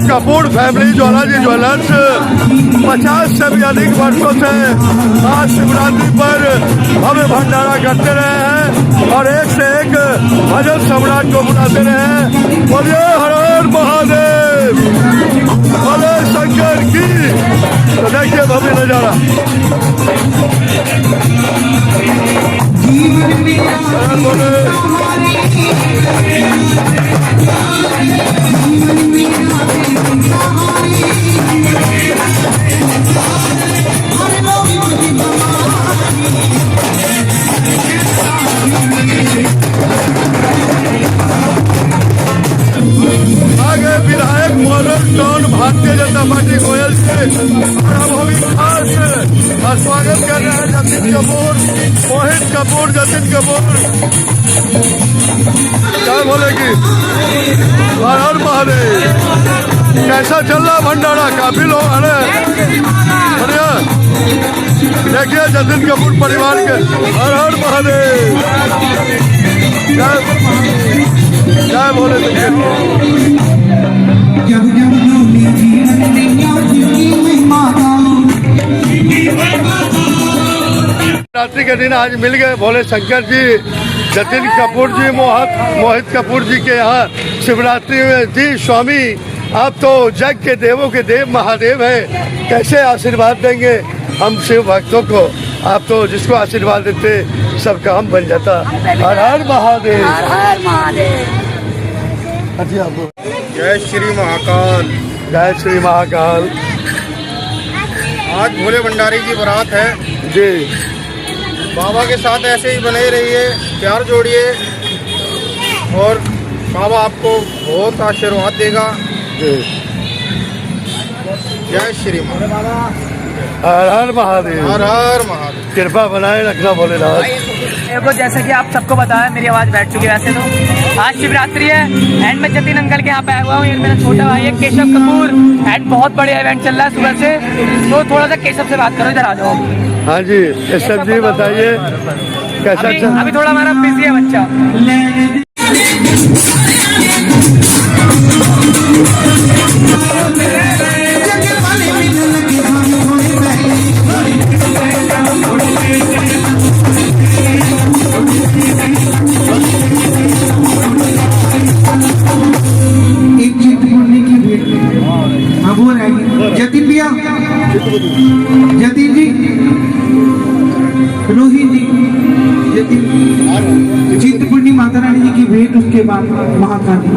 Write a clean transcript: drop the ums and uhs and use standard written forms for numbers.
Kapoor family Jwalaji jewellers 50 से भी अधिक वर्षों से आज शिवरात्रि पर भव्य भंडारा करते रहे हैं और एक से एक भजन सम्राट को बुलाते रहे हैं। बोलिए हर हर महादेव, बोले शंकर की। तो देखिए भव्य नजारा। आगे विधायक मोहन टाउन भारतीय जनता पार्टी गोयल से खास स्वागत कर रहे हैं जतिन कपूर, मोहित कपूर, जतिन कपूर। क्या बोलेगी? हर हर महादेव। कैसा चल रहा भंडारा? काफी लोग आ रहे हैं। बढ़िया। देखिए जतिन कपूर परिवार के। हर हर महादेव। क्या बोले? रात्रि के दिन आज मिल गए भोले शंकर जी, जतिन कपूर जी, मोहित कपूर जी के यहाँ शिवरात्रि में। जी स्वामी, आप तो जग के देवों के देव महादेव हैं, कैसे आशीर्वाद देंगे हम शिव भक्तों को? आप तो जिसको आशीर्वाद देते सब काम बन जाता। हर हर महादेव। हर हर महादेव। जय श्री महाकाल। जय श्री महाकाल। आज भोले भंडारी की बारात है जी। बाबा के साथ ऐसे ही बने रहिए, प्यार जोड़िए और बाबा आपको बहुत आशीर्वाद देगा। जी। जय श्री महाकाल। हर हर महादेव। हर हर महादेव। कृपा बनाए रखना भोलेनाथ। देखो जैसे कि आप सबको पता है, मेरी आवाज़ बैठ चुकी है वैसे तो। आज शिवरात्रि है एंड मैं जतिन अंकल के यहाँ पे आया हुआ हूँ। ये मेरा छोटा भाई है केशव कपूर एंड बहुत बड़े इवेंट चल रहा है सुबह से, तो थोड़ा सा केशव से बात करो, इधर आ जाओ। हाँ जी केशव जी बताइए कैसा चल? अभी थोड़ा हमारा बिजी है बच्चा। जतिन भैया, जतिन जी, रोहित जी, जतिन चिंतपूर्णी माता रानी जी की भेंट, उसके बाद महाकाली।